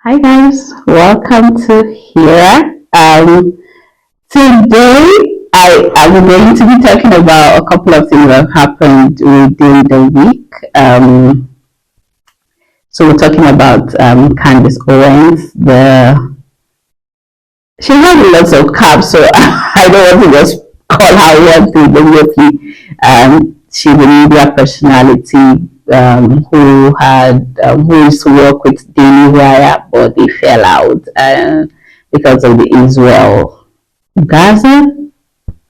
Hi guys, welcome to here. Today I am going to be talking about a couple of things that have happened within the week. So we're talking about Candace Owens. She has lots of caps, so I don't want to just call her one thing immediately. She's a media personality who used to work with Daily Wire, but they fell out because of the Israel Gaza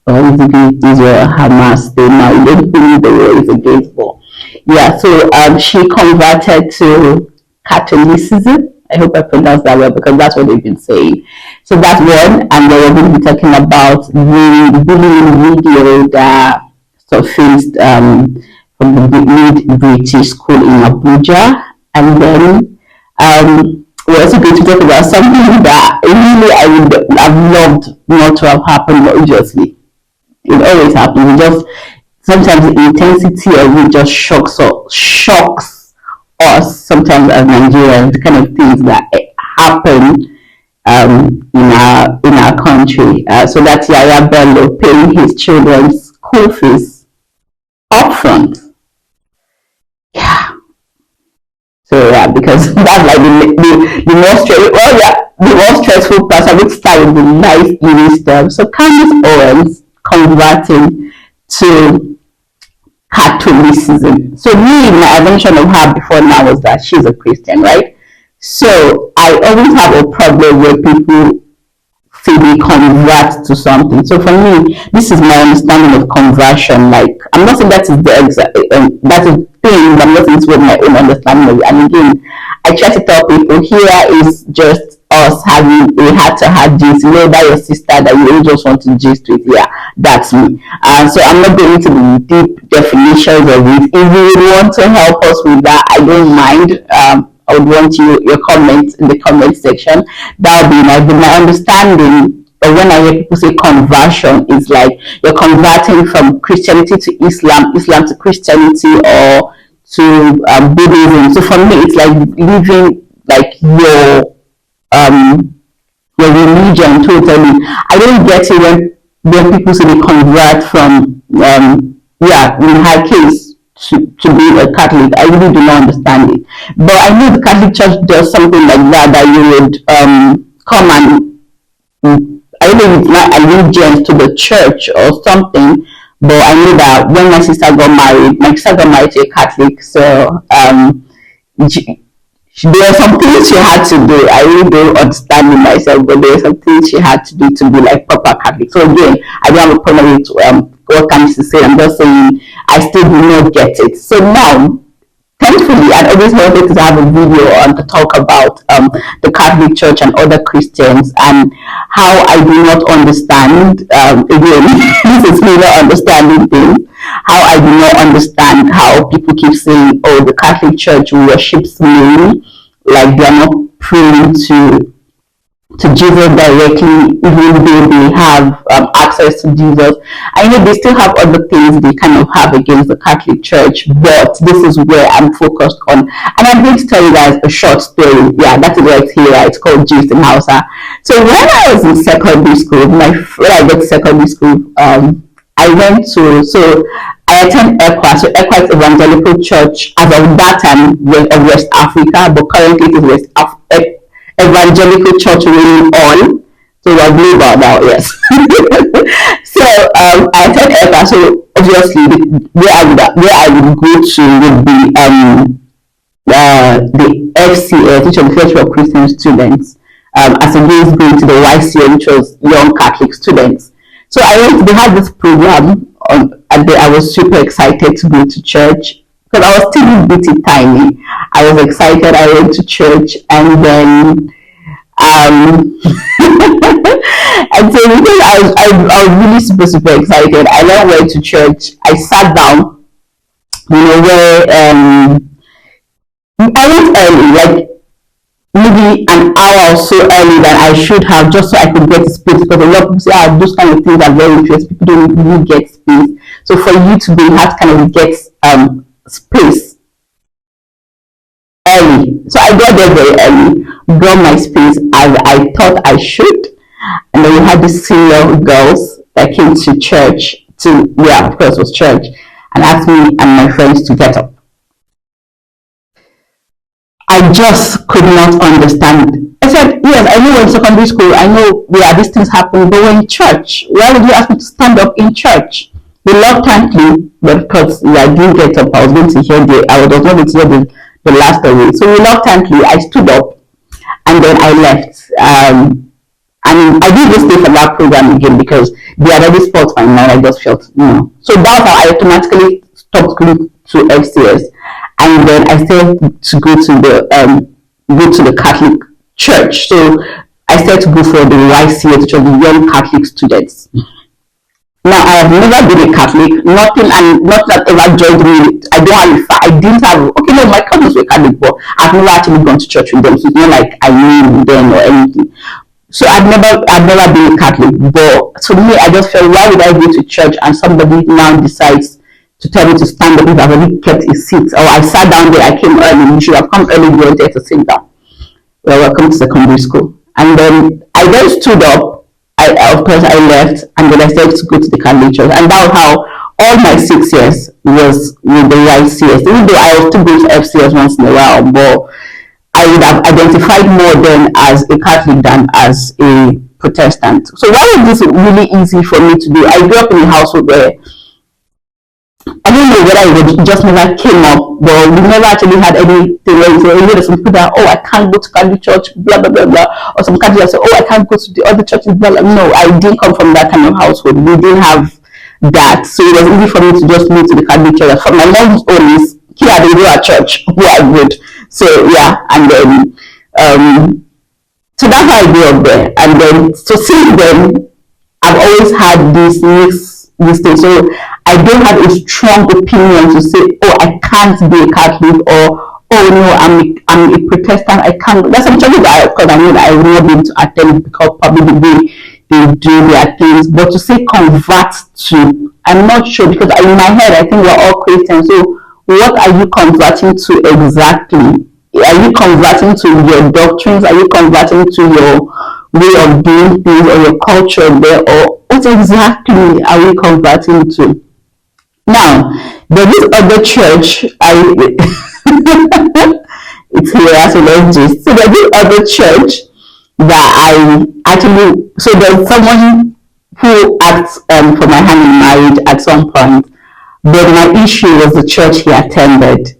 or is it Israel Hamas thing. Now you don't believe the war is against war. Yeah, so she converted to Catholicism. I hope I pronounced that well because that's what they've been saying. So that's one, and then we're going to be talking about the bullying video that surfaced from the British school in Abuja, and then we're also going to talk about something that really I would have loved not to have happened, but obviously it always happens. It just sometimes the intensity of it just shocks us sometimes as Nigerians, the kind of things that happen in our country. So that's Yaya Bello paying his children's school fees upfront. Yeah. So yeah, because that's like the most the most stressful part. I would start with the nice easy stuff. So Candace Owens converting to Catholicism. So me, my assumption of her before now was that she's a Christian, right? So I always have a problem where people say they convert to something. So for me, this is my understanding of conversion. Like, I'm not saying that is the exact that is thing, but I'm not saying it's with my own understanding of it. And again, I try to tell people here is just us having a heart-to-heart gist. You know that your sister that you just want to gist with. Yeah, that's me. So I'm not going into the deep definitions of it. If you would want to help us with that, I don't mind. I would want your comments in the comment section. That would be nice. But my understanding, when I hear people say conversion, is like you're converting from Christianity to Islam, Islam to Christianity, or to Buddhism. So for me, it's like living like your religion totally. I don't get it when people say they convert from in her case to be a Catholic. I really do not understand it. But I know the Catholic Church does something like that you would come and I don't know if it's not allegiance to the church or something, but I know that when my sister got married to a Catholic, so there are some things she had to do. I really don't understand it myself, but there are some things she had to do to be like proper Catholic. So again, I don't have a problem with what Candace is saying. I'm just saying I still do not get it. So now, thankfully, I always wanted to have a video on to talk about the Catholic Church and other Christians and how I do not understand. Again, this is me not understanding things. How I do not understand how people keep saying, "Oh, the Catholic Church worships Mary," like they are not praying to Jesus directly, even though they have access to Jesus. I know they still have other things they kind of have against the Catholic Church, but this is where I'm focused on. And I'm going to tell you guys a short story. Yeah, that is why it's here. It's called Gist in Hausa. So when I was in secondary school, when I got to secondary school, I attend ECWA. So ECWA is Evangelical Church as of that time of West Africa, but currently it is Evangelical Church Rolling On. So we're global now, yes. So I attend ECWA. So obviously where I would go to would be the FCS, which was the Fellowship of Christian Students, as against going to the YCA, which was Young Catholic Students. So they had this program and I was super excited to go to church because I was still a bit tiny. I was excited. I went to church and then and so because I was really super excited, I then went to church. I sat down, where I went early, like maybe an hour or so early than I should have, just so I could get space, because a lot of people say, those kind of things are very interesting. People don't really get space. So for you to be, you have to kind of get space early. So I got there very early, got my space as I thought I should. And then we had these senior girls that came to church to, yeah, of course, it was church, and asked me and my friends to get up. I just could not understand. I said, yes, I know we're in secondary school, I know these things happen, but we're in church. Why would you ask me to stand up in church? Reluctantly, but because I didn't get up, I was going to hear I was not going to hear the last of it. So reluctantly, I stood up and then I left. And I didn't even stay for that program again because they had already spoiled my mind. I just felt, So that's how I automatically stopped going to FCS, and then I started to go to the Catholic church. So I started to go for the YCS, which was the Young Catholic Students. Now I have never been a Catholic, nothing, and not that ever joined me. I didn't have. Okay, no, my cousins were Catholic, but I've never actually gone to church with them. So it's not like I knew them or anything. So I've never been a Catholic, but to me, I just felt, why would I go to church and somebody now decides to tell me to stand up if I've already kept a seat, or I sat down there, I came early, you should have come early, you were there to sit down. Well, welcome to secondary school. And then I then stood up, of course I left, and then I started to go to the Catholic church, and that was how all my 6 years was with the YCS, even though I was still going to FCS once in a while, but I would have identified more then as a Catholic than as a Protestant. So why was this really easy for me to do? I grew up in a household where I don't know whether it just never came up, but we never actually had anything where you say, there's some people that, I can't go to Catholic church, blah, blah, blah, blah. Or some Catholics say, I can't go to the other churches, blah, blah. No, I didn't come from that kind of household. We didn't have that. So it was easy for me to just move to the Catholic church. For my mom's own is, here they go at church, where I would. So yeah, and then so that's how I grew up there. And then so since then, I've always had this thing. So I don't have a strong opinion to say, I can't be a Catholic, or no, I'm a Protestant. I can't. That's actually that because I know that I will not be able to attend because probably the way they do their things. But to say convert to, I'm not sure, because in my head I think we're all Christians. So what are you converting to exactly? Are you converting to your doctrines? Are you converting to your way of doing things or your culture there? Or what exactly are we converting to? Now, there's this other church, it's here, so let's just, so there's this other church that I actually, so there's someone who asked for my hand in marriage at some point, but my issue was the church he attended.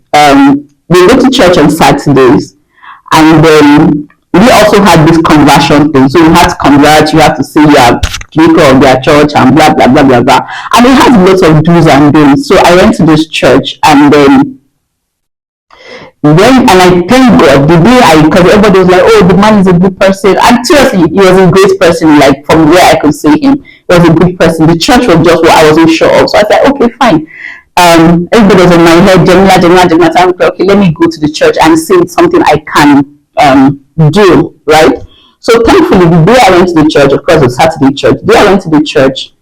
We go to church on Saturdays, and then we also had this conversion thing. So you have to convert, you have to say you are people of their church and blah blah blah blah blah. And it has lots of do's and don'ts. So I went to this church, and then I thank God the day because everybody was like, the man is a good person, and seriously, he was a great person. Like from where I could see him, he was a good person. The church was just what I wasn't sure of. So I said, okay, fine. Everybody was in my head, Jamila, so I'm like, okay, let me go to the church and see it's something I can do, right? So thankfully, the day I went to the church, of course, it was Saturday church. The day I went to the church,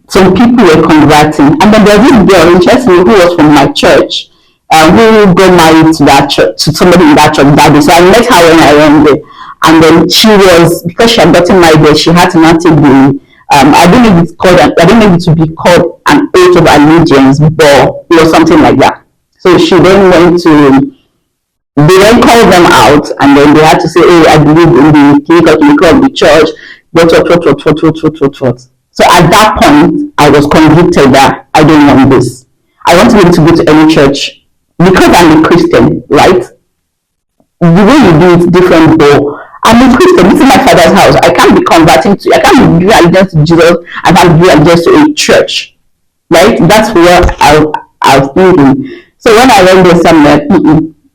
some people were converting, and then there was this girl, interestingly, who was from my church, who got married to that church, to somebody in that church that day. So I met her when I went there, and then she was, because she had gotten married there, she had to not take the I don't know if it's called, I don't know if it would be called an oath of allegiance, but it was something like that. So she then went to, they then called them out, and then they had to say, I believe in the clinical of the church, what. So at that point, I was convicted that I don't want this. I want to be able to go to any church because I'm a Christian, right? The way you do it different, though. I'm a Christian. This is my father's house. I can't be converting to, I can't be giving allegiance to Jesus. I can't be allegiance to a church, right? That's where I was thinking. So when I went there, I'm like,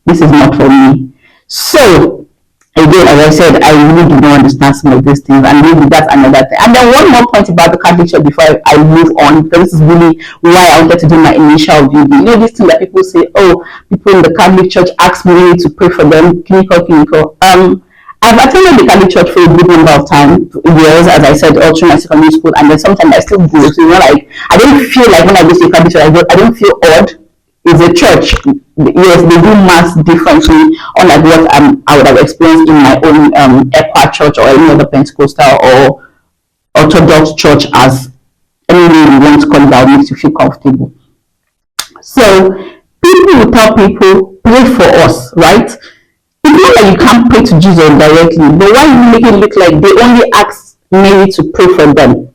this is not for me. So again, as I said, I really do not understand some of these things, and maybe that's another thing. And then one more point about the Catholic Church before I move on, because this is really why I wanted to do my initial video. You know, this thing that people say, people in the Catholic Church ask me to pray for them, clinical. I've attended the Catholic Church for a good number of years, as I said, all through my secondary school, and then sometimes I still go. So, like, I don't feel like when I go to the Catholic Church, I don't feel odd. is a church. Yes, they do mass differently, unlike what I would have experienced in my own ECWA church or any other Pentecostal or Orthodox church, as any way you want to call it that makes you feel comfortable. So people will tell people, pray for us, right? It's not that you can't pray to Jesus directly, but why you make it look like they only ask Mary to pray for them?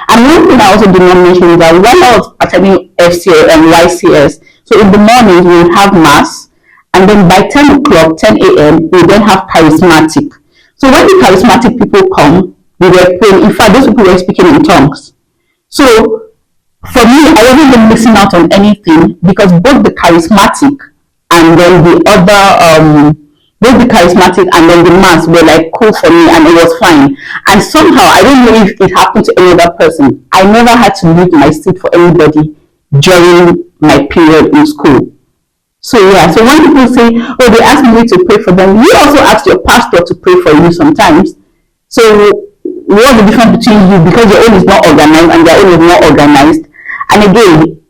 And one thing I also did not mention is that when I was attending FCA and YCS, so in the morning we would have mass, and then by 10 o'clock, 10 a.m., we then have charismatic. So when the charismatic people come, we were praying. In fact, those people were speaking in tongues. So for me, I wasn't even missing out on anything, because both the charismatic and then the other both the charismatic and then the mass were like cool for me, and it was fine. And somehow, I don't know if it happened to any other person, I never had to leave my seat for anybody during my period in school. So yeah, so when people say, oh, they ask me to pray for them, you also ask your pastor to pray for you sometimes. So what's the difference between you, because your own is not organized and their own is not organized? And again,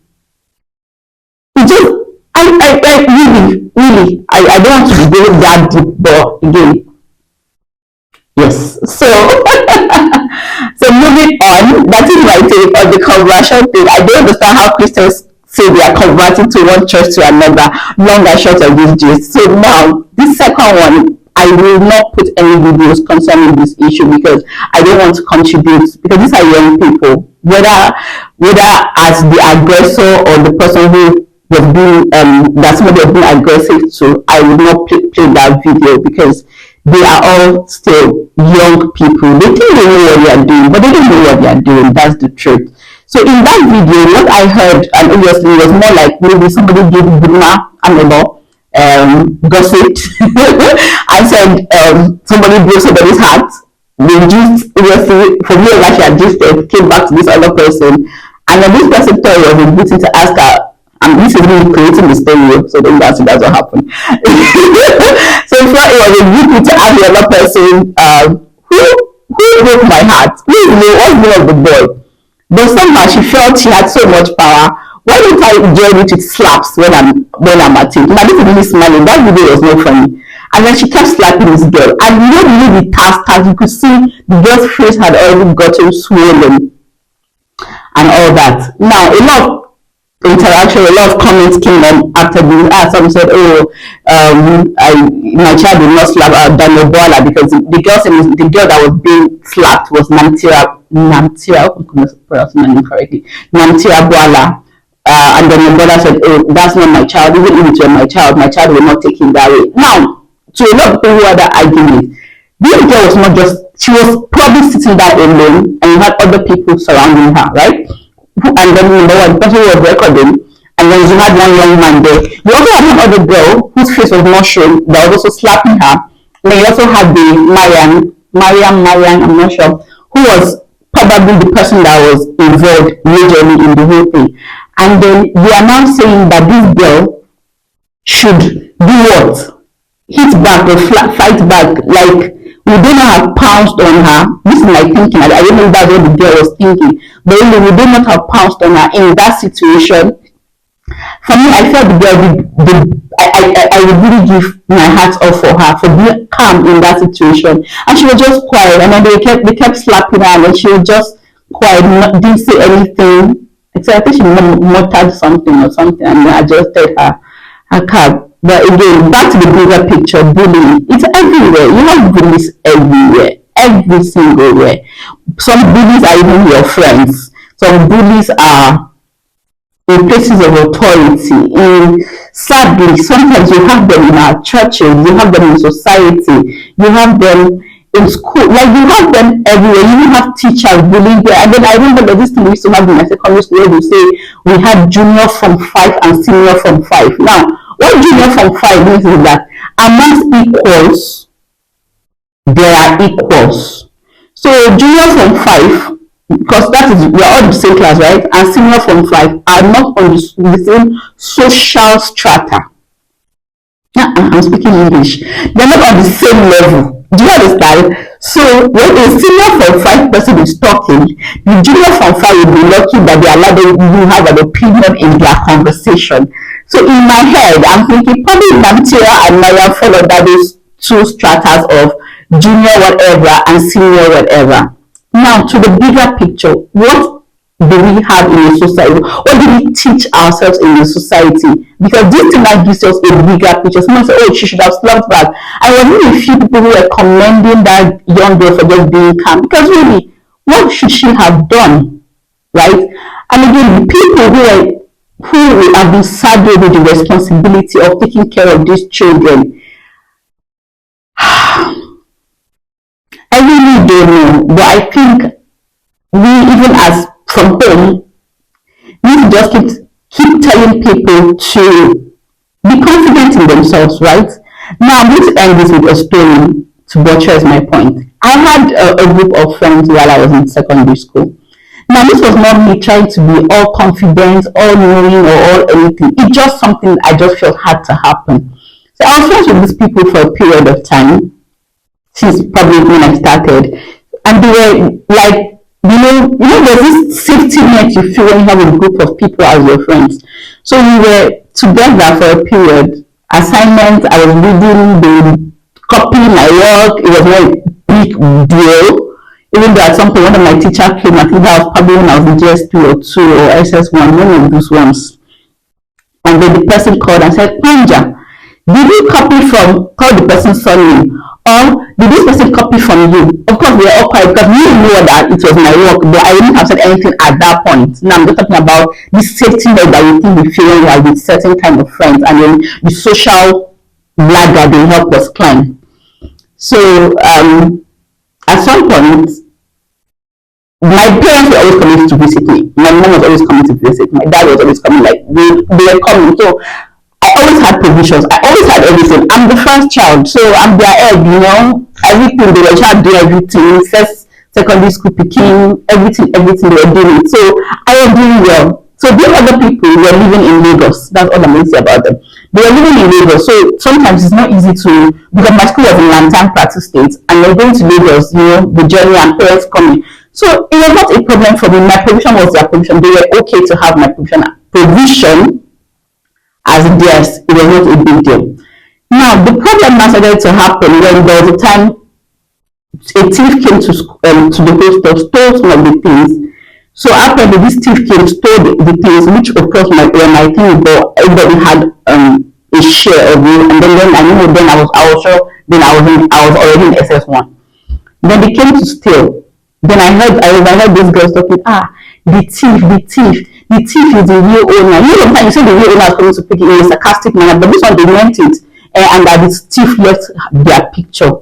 it just, I really, I don't want to go that deep, but again, yes. So, so moving on, that is my take on the conversion thing. I don't understand how Christians say they are converting to one church to another, long and short of this gist. So now, this second one, I will not put any videos concerning this issue, because I don't want to contribute, because these are young people, whether as the aggressor or the person who was being that somebody was being aggressive to, I would not play that video, because they are all still young people. They think they know what they are doing, but they don't know what they are doing. That's the truth. So in that video, what I heard, and obviously it was more like maybe somebody gave Buna another gossip and said somebody broke somebody's heart. They just obviously, for me, like she had just came back to this other person, and then this person thought it was a good thing to ask her. And this is really creating the story, so then that's what happened. So it was a good thing to ask the other person, who broke my heart? What's the name of the boy? But somehow she felt she had so much power. Why don't I join it with slaps when I'm at it? Now this is really smiling. That video was not funny. And then she kept slapping this girl. And you know, really the task, as you could see, the girl's face had already gotten swollen and all that. Now a lot of interaction, a lot of comments came on after this. Some said, oh, my child will not slap Daniel Bola, because the girl that was being slapped was Namtira, I'm pronouncing my name correctly, Namtira Bola. And then the brother said, oh, that's not my child. Even if it were my child will not take him that way. Now, to a lot of people who had that argument, this girl was not just, she was probably sitting there alone, and you had other people surrounding her, right? And then number one, the person who was recording, and then you had one young man there. You also had one other girl whose face was not shown, that was also slapping her. And then you also had the Mariam, I'm not sure, who was probably the person that was involved majorly in the whole thing. And then you are now saying that this girl should do what? Hit back or fight back, like we do not have pounced on her. This is my thinking. I don't know if that's what the girl was thinking, but really, we do not have pounced on her in that situation. For me, I felt the girl I would really give my heart off for her for being calm in that situation, and she was just quiet. And then they kept slapping her, and she was just quiet, didn't say anything. Except I think she muttered something, and then adjusted her cab. But again, back to the bigger picture, bullying. It's everywhere. You have bullies everywhere, every single way. Some bullies are even your friends. Some bullies are in places of authority. Sadly, sometimes you have them in our churches, you have them in society, you have them in school, like you have them everywhere. You even have teachers bullying there. And then I remember that this thing we used to have in my secondary school, where we say we had junior from 5 and senior from 5. Now, what junior from 5 means is that amongst equals, there are equals. So junior from 5, because that is, we are all the same class, right? And senior from 5 are not on the same social strata. I'm speaking English. They're not on the same level. Do you understand? So when a senior from 5 person is talking, the junior from 5 will be lucky that they allow them to have an opinion in their conversation. So in my head, I'm thinking probably Namtira and Maya fall under those two stratas of junior whatever and senior whatever. Now to the bigger picture, what do we have in the society? What do we teach ourselves in the society? Because this thing that gives us a bigger picture. Someone say, "Oh, she should have slept back." I was really a few people who were commending that young girl for just being calm. Because really, what should she have done? Right? And again, the people who have been saddled with the responsibility of taking care of these children, I really don't know. But I think we, even as from home, need to just keep telling people to be confident in themselves, right? Now, I'm going to end this with a story to buttress my point. I had a group of friends while I was in secondary school. Now, this was not me trying to be all confident, all knowing, or all anything. It's just something I just felt had to happen. So I was friends with these people for a period of time, since probably when I started, and they were like, there's this safety net you feel when you have a group of people as your friends. So we were together for a period. Assignments, I was reading, they would copy my work. It was not a big deal. Even though at some point one of my teachers came, I think that was probably when I was in GS2 or 2 or SS1, one of those ones. And then the person called and said, "Panja, did you call the person's surname? Or did this person copy from you?" Of course, we were all quiet because we knew that it was my work, but I wouldn't have said anything at that point. Now I'm just talking about this safety net that we think we feel when we are with certain kind of friends, and then the social ladder they help us climb. So at some point, my parents were always coming to visit me. My mom was always coming to visit. My dad was always coming. Like they were coming. So I always had provisions. I always had everything. I'm the first child, so I'm their egg. Everything they were trying to do everything. First, secondary school picking, everything they were doing. So I was doing well. So these other people were living in Lagos. That's all I'm going to say about them. They were living in Lagos, so sometimes it's not easy to, because my school was in Lantan Plateau State, and they're going to Lagos, the journey and parents coming. So it was not a problem for me. My provision was their provision. They were okay to have my provision as theirs. It was not a big deal. Now, the problem now started to happen when there was a time a thief came to the hostel, stole some of the things. So after this thief came, stole the things, which of course were my thing, but everybody had a share of it. And then I know then I was sure then I was already in SS1. Then they came to steal. Then I overheard these girls talking, the thief is the real owner. Sometimes you say the real owner is coming to pick it in a sarcastic manner, but this one they meant it, and that the thief left their picture.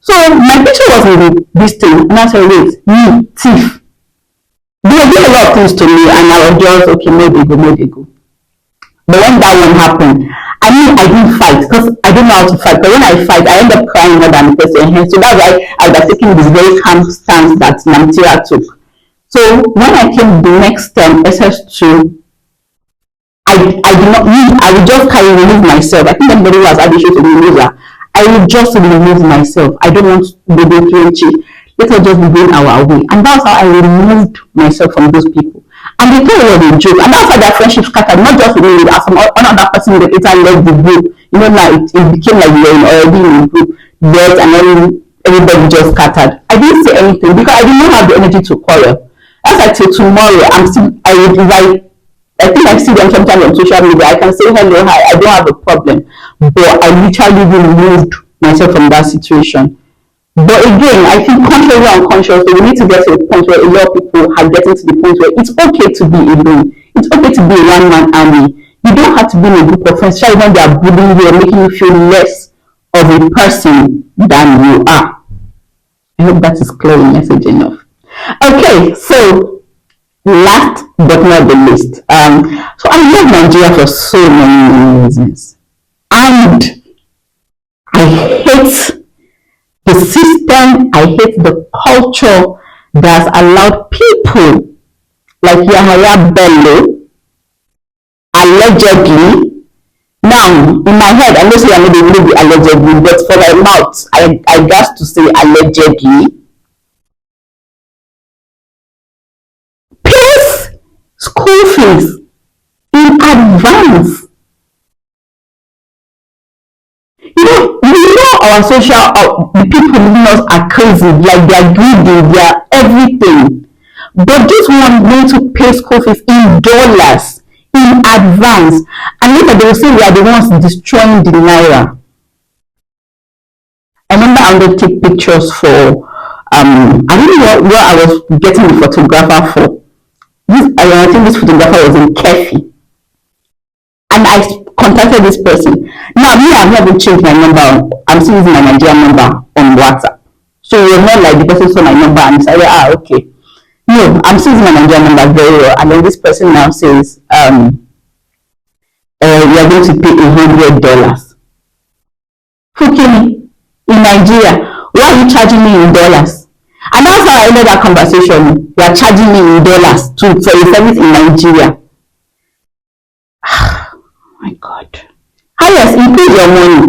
So my picture was in this thing, and I said, "Wait, me, thief." They were doing a lot of things to me, and I was just, okay, more they go. But when that one happened, I didn't fight because I don't know how to fight. But when I fight, I end up crying more than the person. So that's why I was taking this very calm stance that Namtira took. So when I came the next term, SS2, I did not need, I would just kind of remove myself. I think everybody who has had issues with removal, I would just remove myself. I don't want to go through it. Let us just be going our way. And that's how I removed myself from those people. And they thought it was a joke. And that's how their friendship scattered, not just with me, as another person that later left the group. Now it became like we were already in a group, yet, and then everybody just scattered. I didn't say anything because I did not have the energy to quarrel. As I say tomorrow, I think I see them sometimes on social media. I can say hello, hi, I don't have a problem. But I literally removed myself from that situation. But again, I think consciously or unconsciously, we need to get to a point where a lot of people are getting to the point where it's okay to be alone. It's okay to be a one-man army. You don't have to be in a group of friends, especially when they are bullying you or making you feel less of a person than you are. I hope that is clear message enough. Okay, so last but not the least, so I love Nigeria for so many reasons, and I hate the system, I hate the culture that's allowed people like Yahaya Bello, allegedly. Now, in my head, I know say I know they will be allegedly, but for my mouth, I got to say allegedly. Pays school fees in advance advance. Our social, the people leading us are crazy, like they are greedy, they are everything. But this one going to pay school fees in dollars in advance, and later they will say we are the ones destroying the naira. I remember I wanted to take pictures for I don't know what I was getting the photographer for. I think this photographer was in Kefi, and I contacted this person. Now me, I've never changed my number. I'm still using my Nigerian number on WhatsApp. So it was not like the person saw my number and decided, okay. No, I'm still using my Nigerian number very well. And then this person now says, we are going to pay $100. Okay, in Nigeria, why are you charging me in dollars? And that's how I ended that conversation. You are charging me in dollars for a service in Nigeria. My God. How yes, increase your money.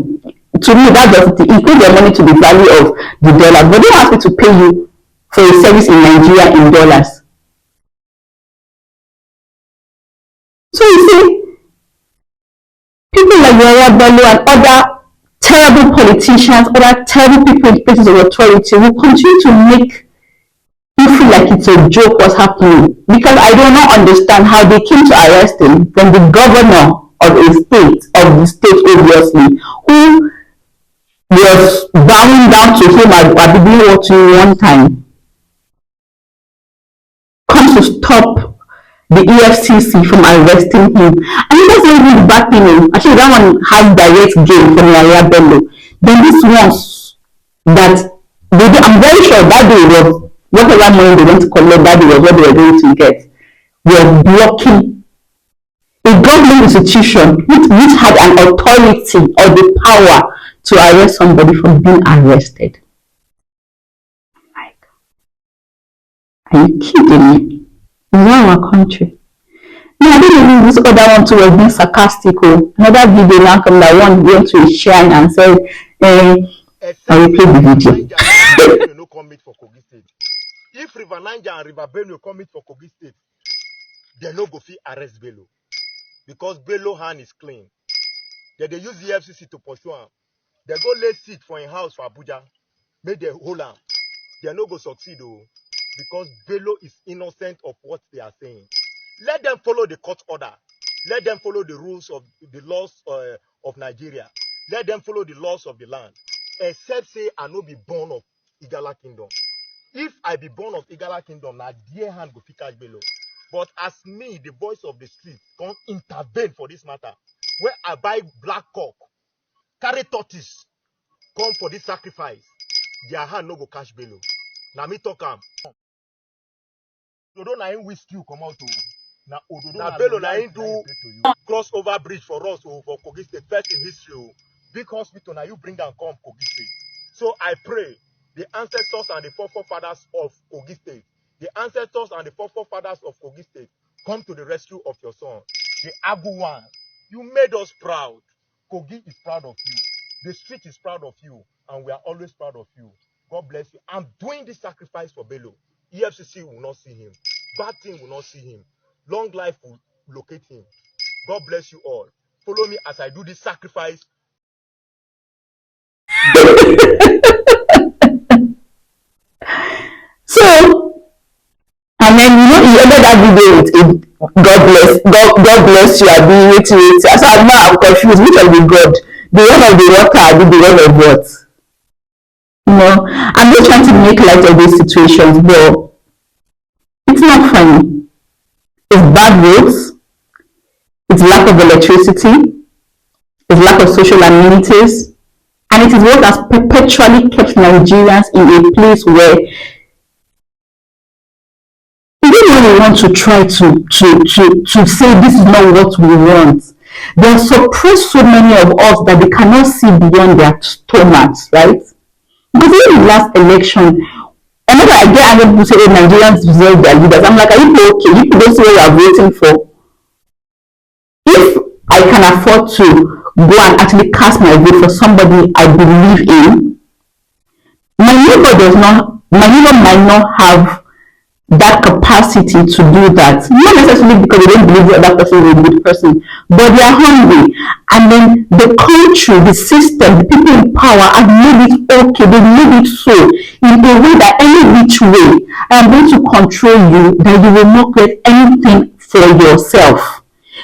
To me, that does increase your money to the value of the dollar. But they ask me to pay you for a service in Nigeria in dollars. So you see, people like Yaya Bello and other terrible politicians, other terrible people in places of authority will continue to make you feel like it's a joke what's happening. Because I do not understand how they came to arrest him from the governor of the state obviously, who was bowing down to him at the beginning of one time, comes to stop the EFCC from arresting him. And he doesn't even the bad thing. Actually, that one had direct gain from Yaya Bello. Then this ones that I'm very sure that day was whatever money they went to collect, that day was what they were going to get. Were blocking a government institution which had an authority or the power to arrest somebody from being arrested. Like, are you kidding me? Is that our country? No, I didn't even this other one too was being sarcastic. Another video now come that one went to his shrine and said, I will play the video. No commit for Kogi State. If River Niger and River Benue commit for Kogi State, they no go fit arrest Bello. Because Bello hand is clean. They use the FCC to pursue him. They go lay seat for a house for Abuja. Make they hold him. They no go succeed though. Because Bello is innocent of what they are saying. Let them follow the court order. Let them follow the rules of the laws of Nigeria. Let them follow the laws of the land. Except say I no be born of Igala Kingdom. If I be born of Igala Kingdom, now dear hand go fit catch Bello. But as me, the voice of the street, can't intervene for this matter. Where I buy black cock, carry tortoise, come for this sacrifice, their hand no go catch Bello. Now me talk am. Ododo na him whisk you come out to. Na Bello na him do crossover bridge for us for Kogi State, first in history. Big hospital now you bring and come Kogi State. So I pray the ancestors and the forefathers of Kogi State, the ancestors and the forefathers of Kogi State, come to the rescue of your son. The Aguwan, you made us proud. Kogi is proud of you. The street is proud of you, and we are always proud of you. God bless you. I'm doing this sacrifice for Bello. EFCC will not see him. Bad thing will not see him. Long life will locate him. God bless you all. Follow me as I do this sacrifice. So, and then you ended that video with God bless you, I'll be waiting. So I'm confused. Which of the God? The one of the water, the one of what? I'm just trying to make light of these situations, but it's not funny. It's bad roads, it's lack of electricity, it's lack of social amenities, and it is what has perpetually kept Nigerians in a place where even when we want to try to say this is not what we want, they have suppressed so many of us that they cannot see beyond their stomachs, right? Because in the last election, whenever I get angry people say, oh, Nigerians deserve their leaders, I'm like, are you okay? You don't see what you are voting for. If I can afford to go and actually cast my vote for somebody I believe in, my neighbor might not have that capacity to do that. Not necessarily because they don't believe the other person is a good person, but they are hungry. And then the country, the system, the people in power have made it okay. They made it so in a way that any which way I am going to control you, that you will not get anything for yourself.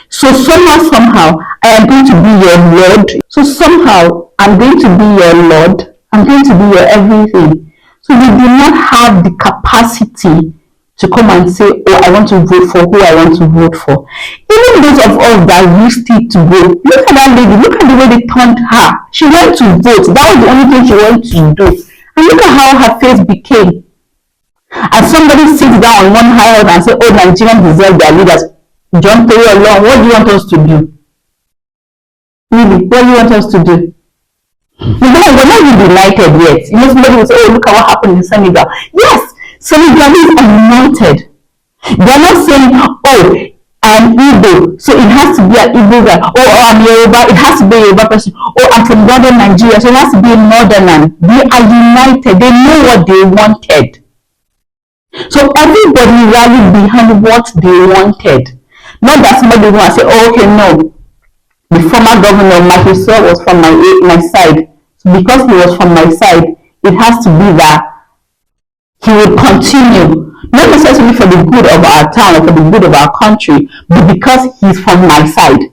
So somehow, I am going to be your Lord. So somehow, I'm going to be your Lord. I'm going to be your everything. So you do not have the capacity to come and say, oh, I want to vote for who I want to vote for. Even those of us that wished it to go, look at that lady, look at the way they turned her. She went to vote. That was the only thing she wanted to do. And look at how her face became. And somebody sits down on one high and say, oh, Nigerians deserve their leaders. John Terry along, what do you want us to do? Really, what do you want us to do? We're not even united yet. You know, somebody will say, oh, look at what happened in Senegal. Yes, Senegalese are united. They're not saying, oh, I'm Igbo, so it has to be an Igbo guy. Oh, I'm Yoruba, it has to be a Yoruba person. Oh, I'm from northern Nigeria, so it has to be a northerner. They are united. They know what they wanted. So everybody rallied behind what they wanted. Not that somebody will say, oh, okay, no. The former governor, Michael was from my side. So because he was from my side, it has to be that he will continue. Not necessarily for the good of our town or for the good of our country, but because he's from my side.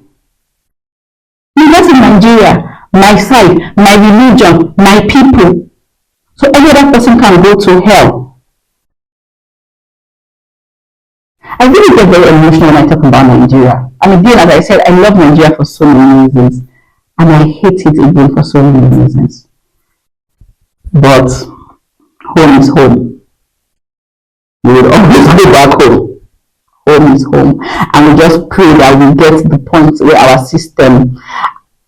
Because in Nigeria, my side, my religion, my people. So every other person can go to hell. I really get very emotional when I talk about Nigeria. And again, as I said, I love Nigeria for so many reasons. And I hate it again for so many reasons. But home is home. We will always go back home. Home is home. And we just pray that we get to the point where our system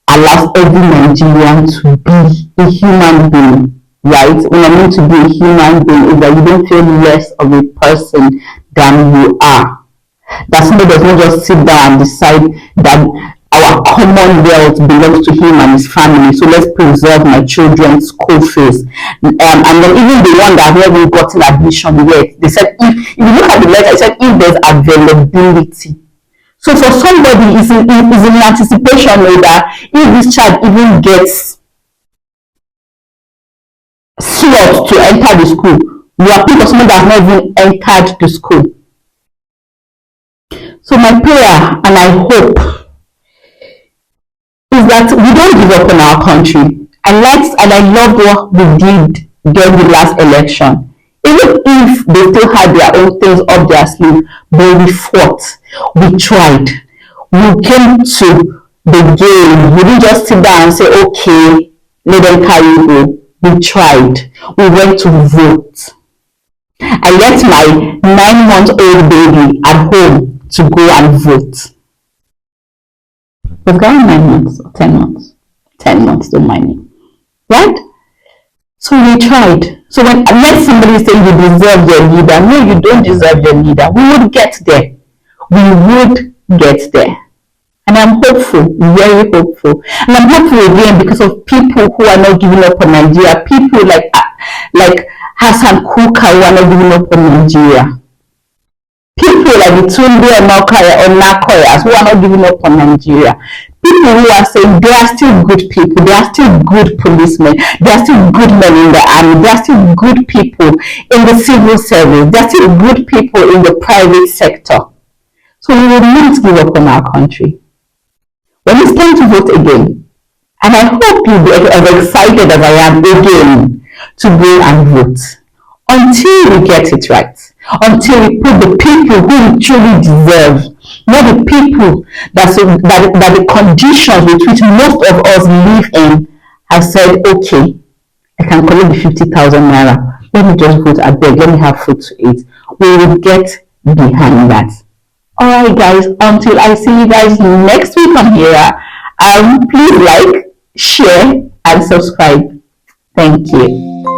allows every Nigerian to be a human being. Right? When I mean to be a human being, is that you don't feel less of a person than you are. That somebody does not just sit down and decide that our commonwealth belongs to him and his family, so let's preserve my children's school fees. And then even the one that have never gotten admission yet, they said, if you look at the letter, it said if there's availability. So for somebody, is in anticipation that if this child even gets slot to enter the school, you are people someone that has not even entered the school. So my prayer and I hope is that we don't give up on our country. And I loved what we did during the last election. Even if they still had their own things up their sleeve, but we fought, we tried, we came to the game. We didn't just sit down and say, okay, let them carry you. We tried. We went to vote. I let my 9-month-old baby at home to go and vote. Was going 9 months or 10 months? 10 months, don't mind me. Right? So we tried. So when I met somebody saying you deserve your leader, no, you don't deserve your leader. We would get there. We would get there. And I'm hopeful, very hopeful. And I'm hopeful again because of people who are not giving up on Nigeria. People like Hassan Kuka who are not giving up on Nigeria. People like the Tunde or Nakoyas who are not giving up on Nigeria. People who are saying they are still good people, they are still good policemen, they are still good men in the army, they are still good people in the civil service, they are still good people in the private sector. So we will not give up on our country. When it's time to vote again, and I hope you'll be as excited as I am again to go and vote, until we get it right, until we put the people who we truly deserve, not the people that the conditions with which most of us live in have said, okay, I can collect the 50,000 naira, let me just vote, I beg, let me have food to eat. We will get behind that. Alright guys, until I see you guys next week on here, please like, share and subscribe. Thank you.